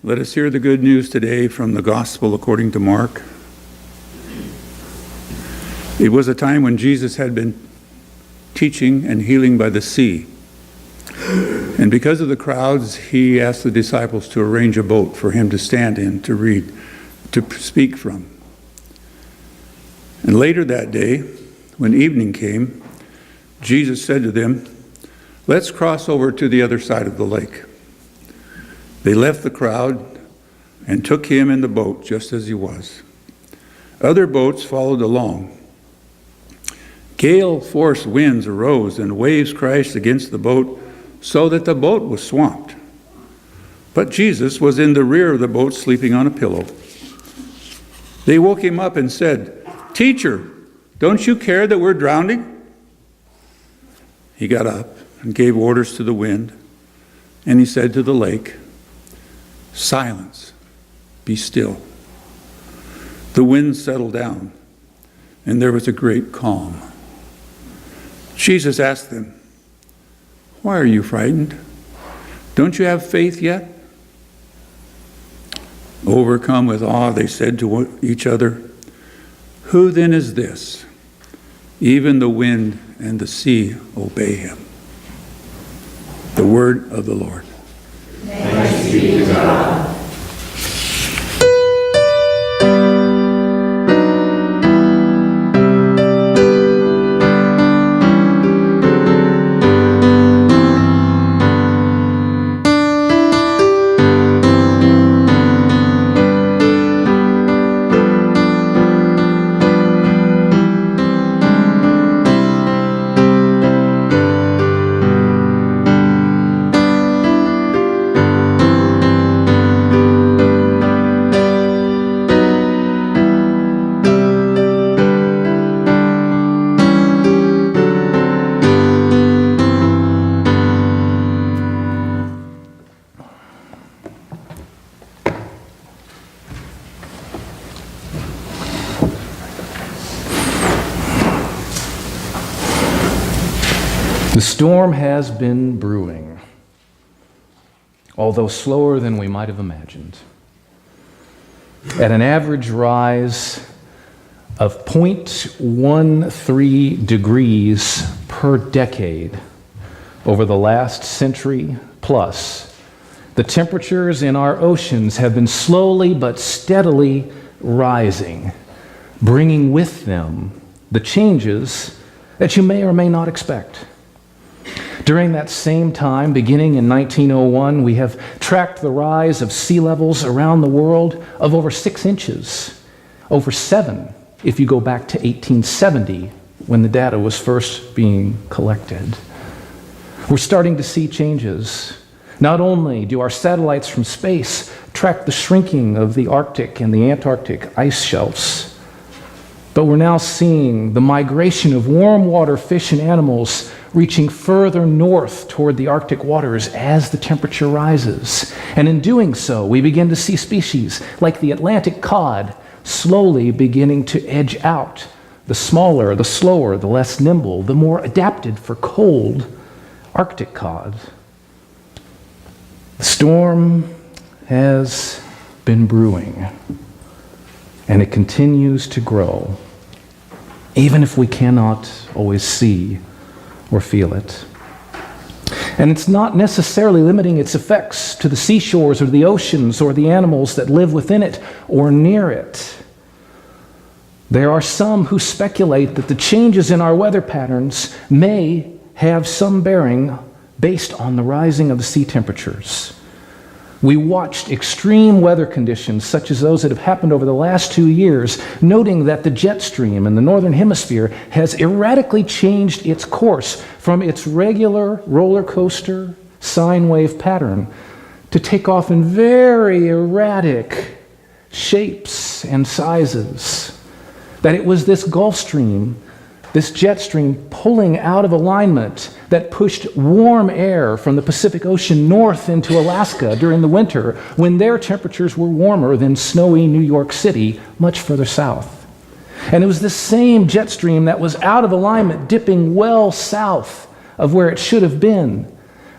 Let us hear the good news today from the Gospel according to Mark. It was a time when Jesus had been teaching and healing by the sea. And because of the crowds, he asked the disciples to arrange a boat for him to stand in, to read, to speak from. And later that day, when evening came, Jesus said to them, "Let's cross over to the other side of the lake." They left the crowd and took him in the boat just as he was. Other boats followed along. Gale-force winds arose and waves crashed against the boat so that the boat was swamped. But Jesus was in the rear of the boat sleeping on a pillow. They woke him up and said, "Teacher, don't you care that we're drowning?" He got up and gave orders to the wind, and he said to the lake, "Silence, be still." The wind settled down, and there was a great calm. Jesus asked them, "Why are you frightened? Don't you have faith yet?" Overcome with awe, they said to each other, "Who then is this? Even the wind and the sea obey him." The word of the Lord. Thanks be to God. The storm has been brewing, although slower than we might have imagined. At an average rise of 0.13 degrees per decade over the last century plus, the temperatures in our oceans have been slowly but steadily rising, bringing with them the changes that you may or may not expect. During that same time, beginning in 1901, we have tracked the rise of sea levels around the world of over 6 inches, over 7 if you go back to 1870 when the data was first being collected. We're starting to see changes. Not only do our satellites from space track the shrinking of the Arctic and the Antarctic ice shelves, but we're now seeing the migration of warm water fish and animals reaching further north toward the Arctic waters as the temperature rises. And in doing so, we begin to see species like the Atlantic cod slowly beginning to edge out. The smaller, the slower, the less nimble, the more adapted for cold Arctic cod. The storm has been brewing, and it continues to grow, even if we cannot always see or feel it. And it's not necessarily limiting its effects to the seashores or the oceans or the animals that live within it or near it. There are some who speculate that the changes in our weather patterns may have some bearing based on the rising of the sea temperatures. We watched extreme weather conditions such as those that have happened over the last 2 years, noting that the jet stream in the northern hemisphere has erratically changed its course from its regular roller coaster sine wave pattern to take off in very erratic shapes and sizes. That it was this Gulf Stream, this jet stream pulling out of alignment that pushed warm air from the Pacific Ocean north into Alaska during the winter when their temperatures were warmer than snowy New York City much further south. And it was the same jet stream that was out of alignment, dipping well south of where it should have been,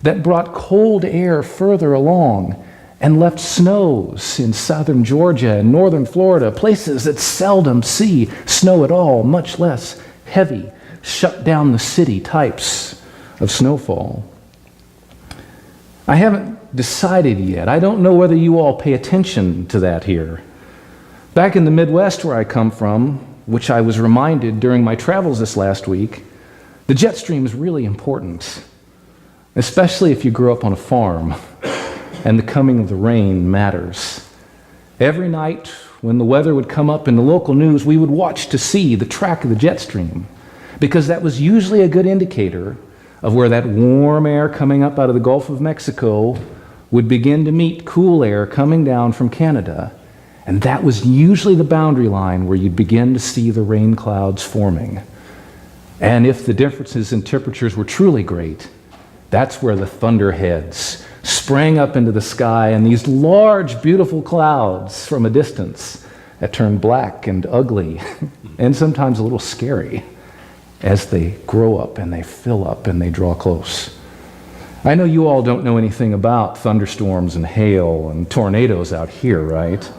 that brought cold air further along and left snows in southern Georgia and northern Florida, places that seldom see snow at all, much less heavy, shut down the city types of snowfall. I haven't decided yet. I don't know whether you all pay attention to that here. Back in the Midwest where I come from, which I was reminded during my travels this last week, the jet stream is really important, especially if you grew up on a farm and the coming of the rain matters. Every night when the weather would come up in the local news, we would watch to see the track of the jet stream, because that was usually a good indicator of where that warm air coming up out of the Gulf of Mexico would begin to meet cool air coming down from Canada. And that was usually the boundary line where you'd begin to see the rain clouds forming. And if the differences in temperatures were truly great, that's where the thunderheads sprang up into the sky, and these large, beautiful clouds from a distance that turned black and ugly and sometimes a little scary as they grow up and they fill up and they draw close. I know you all don't know anything about thunderstorms and hail and tornadoes out here, right?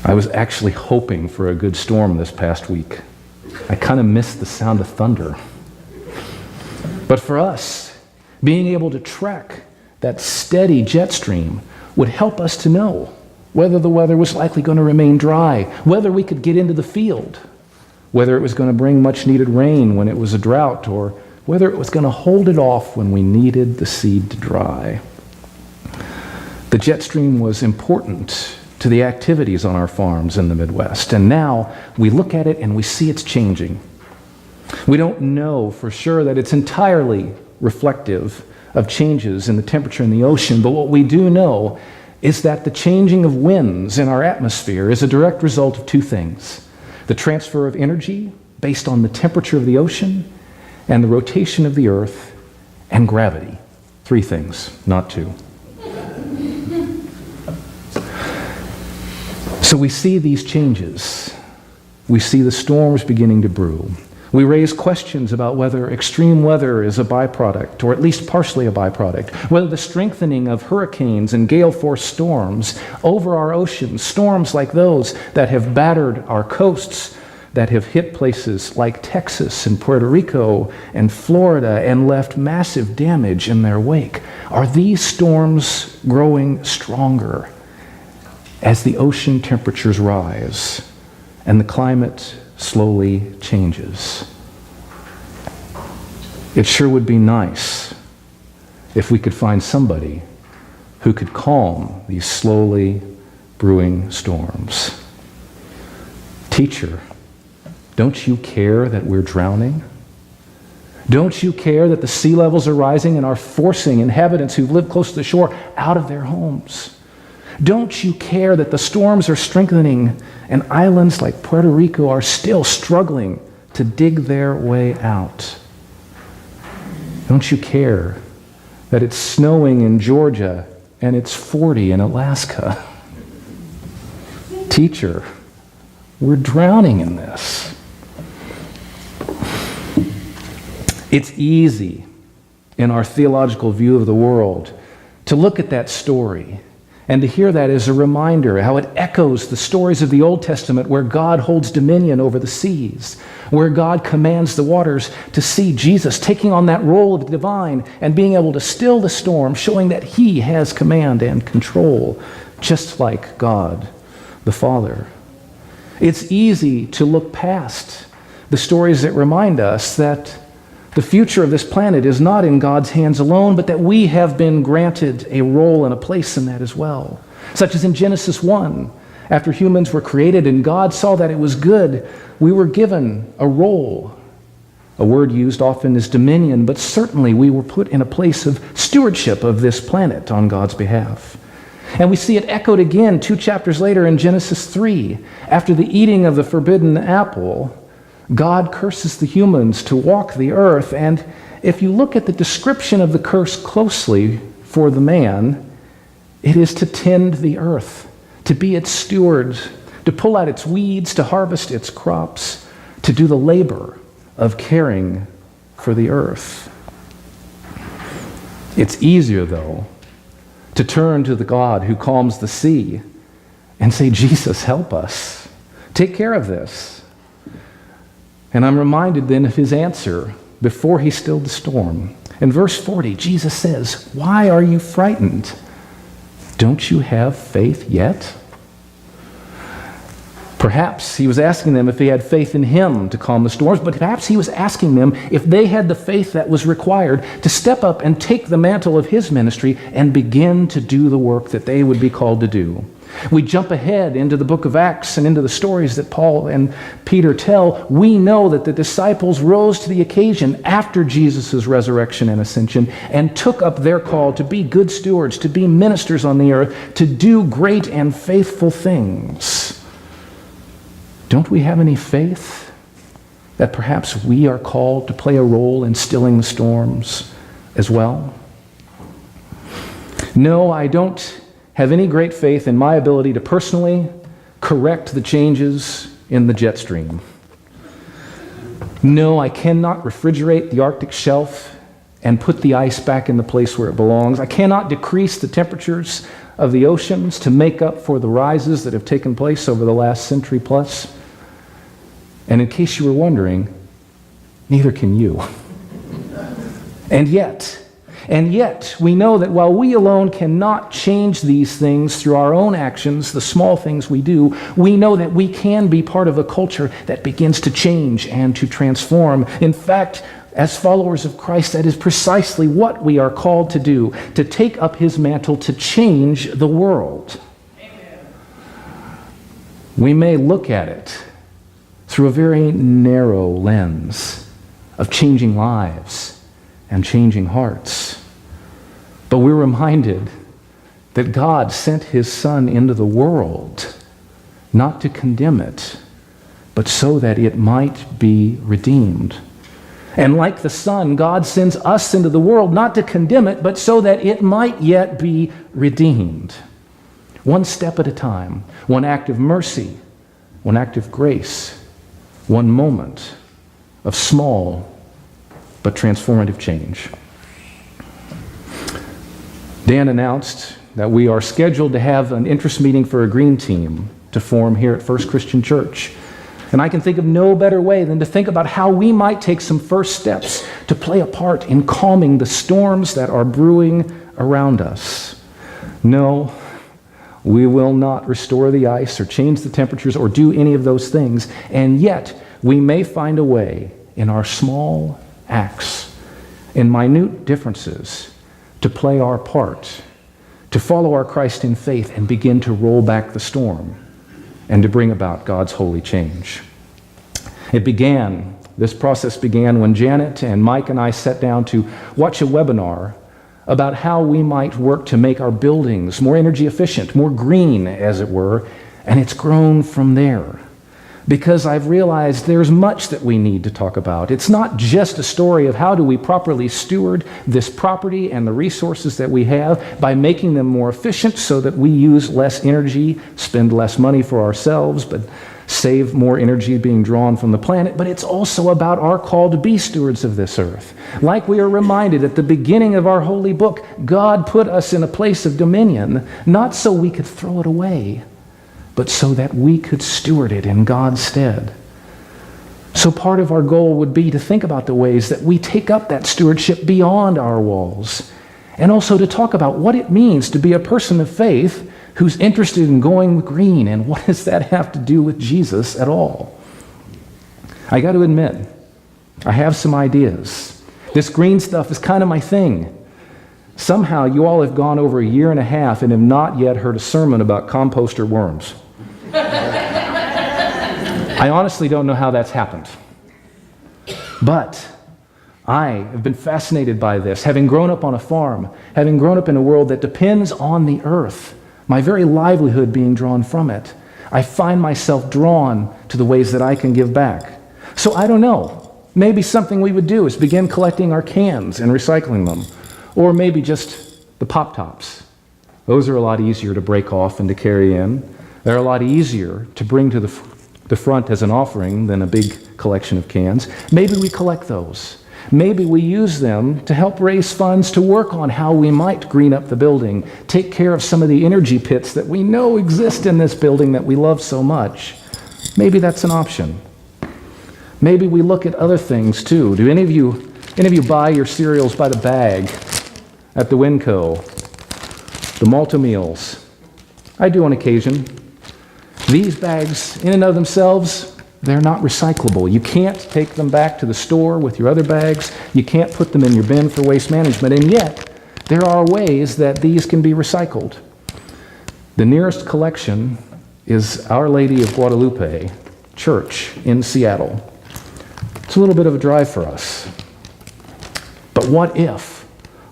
I was actually hoping for a good storm this past week. I kind of missed the sound of thunder. But for us, being able to track that steady jet stream would help us to know whether the weather was likely going to remain dry, whether we could get into the field, whether it was going to bring much needed rain when it was a drought, or whether it was going to hold it off when we needed the seed to dry. The jet stream was important to the activities on our farms in the Midwest, and now we look at it and we see it's changing. We don't know for sure that it's entirely reflective of changes in the temperature in the ocean, but what we do know is that the changing of winds in our atmosphere is a direct result of two things: the transfer of energy based on the temperature of the ocean, and the rotation of the earth, and gravity. Three things, not two. So we see these changes. We see the storms beginning to brew. We raise questions about whether extreme weather is a byproduct, or at least partially a byproduct, whether the strengthening of hurricanes and gale-force storms over our oceans, storms like those that have battered our coasts, that have hit places like Texas and Puerto Rico and Florida and left massive damage in their wake, are these storms growing stronger as the ocean temperatures rise and the climate slowly changes? It sure would be nice if we could find somebody who could calm these slowly brewing storms. Teacher, don't you care that we're drowning? Don't you care that the sea levels are rising and are forcing inhabitants who live close to the shore out of their homes? Don't you care that the storms are strengthening and islands like Puerto Rico are still struggling to dig their way out? Don't you care that it's snowing in Georgia and it's 40 in Alaska? Teacher, we're drowning in this. It's easy in our theological view of the world to look at that story and to hear that as a reminder how it echoes the stories of the Old Testament, where God holds dominion over the seas, where God commands the waters, to see Jesus taking on that role of the divine and being able to still the storm, showing that he has command and control, just like God the Father. It's easy to look past the stories that remind us that the future of this planet is not in God's hands alone, but that we have been granted a role and a place in that as well. Such as in Genesis 1, after humans were created and God saw that it was good, we were given a role. A word used often is dominion, but certainly we were put in a place of stewardship of this planet on God's behalf. And we see it echoed again 2 chapters later in Genesis 3. After the eating of the forbidden apple, God curses the humans to walk the earth, and if you look at the description of the curse closely for the man, it is to tend the earth, to be its steward, to pull out its weeds, to harvest its crops, to do the labor of caring for the earth. It's easier, though, to turn to the God who calms the sea and say, Jesus, help us. Take care of this. And I'm reminded then of his answer before he stilled the storm. In verse 40, Jesus says, why are you frightened? Don't you have faith yet? Perhaps he was asking them if they had faith in him to calm the storms, but perhaps he was asking them if they had the faith that was required to step up and take the mantle of his ministry and begin to do the work that they would be called to do. We jump ahead into the book of Acts and into the stories that Paul and Peter tell. We know that the disciples rose to the occasion after Jesus' resurrection and ascension and took up their call to be good stewards, to be ministers on the earth, to do great and faithful things. Don't we have any faith that perhaps we are called to play a role in stilling the storms as well? No, I don't have any great faith in my ability to personally correct the changes in the jet stream. No, I cannot refrigerate the Arctic shelf and put the ice back in the place where it belongs. I cannot decrease the temperatures of the oceans to make up for the rises that have taken place over the last century plus. And in case you were wondering, neither can you. And yet, we know that while we alone cannot change these things through our own actions, the small things we do, we know that we can be part of a culture that begins to change and to transform. In fact, as followers of Christ, that is precisely what we are called to do, to take up his mantle to change the world. Amen. We may look at it through a very narrow lens of changing lives and changing hearts. But we're reminded that God sent his Son into the world not to condemn it, but so that it might be redeemed. And like the Son, God sends us into the world not to condemn it, but so that it might yet be redeemed. One step at a time, one act of mercy, one act of grace, one moment of small but transformative change. Dan announced that we are scheduled to have an interest meeting for a green team to form here at First Christian Church. And I can think of no better way than to think about how we might take some first steps to play a part in calming the storms that are brewing around us. No, we will not restore the ice or change the temperatures or do any of those things. And yet, we may find a way in our small acts, in minute differences, to play our part, to follow our Christ in faith and begin to roll back the storm and to bring about God's holy change. This process began when Janet and Mike and I sat down to watch a webinar about how we might work to make our buildings more energy efficient, more green, as it were, and it's grown from there. Because I've realized there's much that we need to talk about. It's not just a story of how do we properly steward this property and the resources that we have by making them more efficient so that we use less energy, spend less money for ourselves, but save more energy being drawn from the planet, but it's also about our call to be stewards of this earth. Like we are reminded at the beginning of our holy book, God put us in a place of dominion, not so we could throw it away, but so that we could steward it in God's stead. So part of our goal would be to think about the ways that we take up that stewardship beyond our walls, and also to talk about what it means to be a person of faith who's interested in going green, and what does that have to do with Jesus at all? I got to admit, I have some ideas. This green stuff is kind of my thing. Somehow you all have gone over a year and a half and have not yet heard a sermon about composter worms. I honestly don't know how that's happened. But I have been fascinated by this, having grown up on a farm, having grown up in a world that depends on the earth, my very livelihood being drawn from it. I find myself drawn to the ways that I can give back. So I don't know. Maybe something we would do is begin collecting our cans and recycling them. Or maybe just the pop-tops. Those are a lot easier to break off and to carry in. They're a lot easier to bring to the front as an offering than a big collection of cans. Maybe we collect those. Maybe we use them to help raise funds to work on how we might green up the building, take care of some of the energy pits that we know exist in this building that we love so much. Maybe that's an option. Maybe we look at other things too. Do any of you buy your cereals by the bag at the Winco, the Malta meals? I do on occasion. These bags, in and of themselves, they're not recyclable. You can't take them back to the store with your other bags. You can't put them in your bin for waste management. And yet, there are ways that these can be recycled. The nearest collection is Our Lady of Guadalupe Church in Seattle. It's a little bit of a drive for us. But what if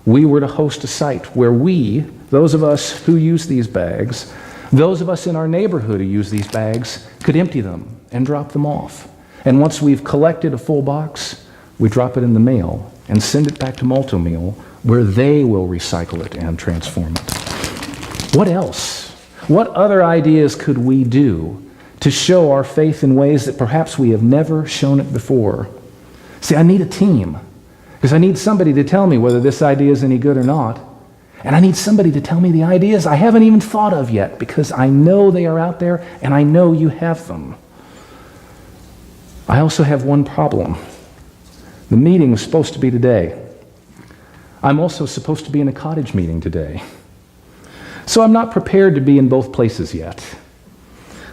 we were to host a site where we, those of us who use these bags, those of us in our neighborhood who use these bags, could empty them and drop them off. And once we've collected a full box, we drop it in the mail and send it back to Malta Meal, where they will recycle it and transform it. What else? What other ideas could we do to show our faith in ways that perhaps we have never shown it before? See, I need a team, because I need somebody to tell me whether this idea is any good or not. And I need somebody to tell me the ideas I haven't even thought of yet, because I know they are out there and I know you have them. I also have one problem. The meeting was supposed to be today. I'm also supposed to be in a cottage meeting today. So I'm not prepared to be in both places yet.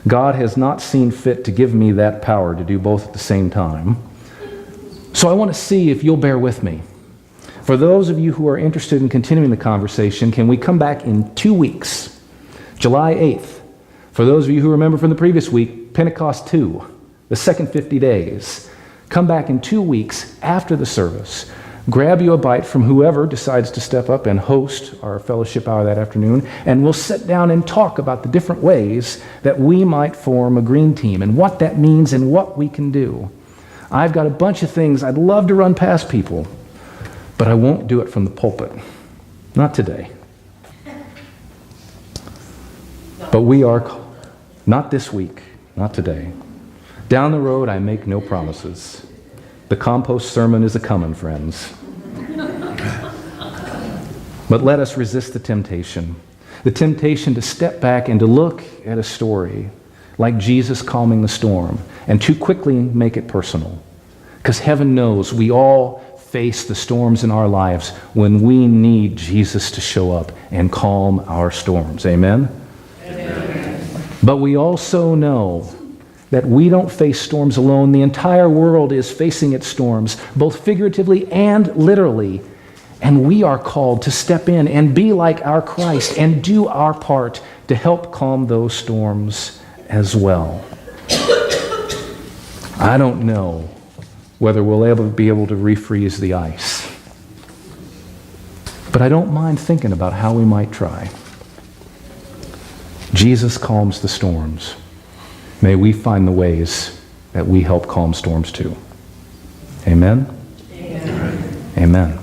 God has not seen fit to give me that power to do both at the same time. So I want to see if you'll bear with me. For those of you who are interested in continuing the conversation, can we come back in 2 weeks? July 8th. For those of you who remember from the previous week, Pentecost 2, the second 50 days. Come back in 2 weeks after the service. Grab you a bite from whoever decides to step up and host our fellowship hour that afternoon, and we'll sit down and talk about the different ways that we might form a green team and what that means and what we can do. I've got a bunch of things I'd love to run past people, but I won't do it from the pulpit. Not today. But we are, not this week, not today. Down the road, I make no promises. The compost sermon is a-comin', friends. But let us resist the temptation to step back and to look at a story like Jesus calming the storm and too quickly make it personal. Because heaven knows we all face the storms in our lives when we need Jesus to show up and calm our storms. Amen? Amen. But we also know that we don't face storms alone. The entire world is facing its storms, both figuratively and literally. And we are called to step in and be like our Christ and do our part to help calm those storms as well. I don't know whether we'll be able to refreeze the ice, but I don't mind thinking about how we might try. Jesus calms the storms. May we find the ways that we help calm storms too. Amen? Amen. Amen.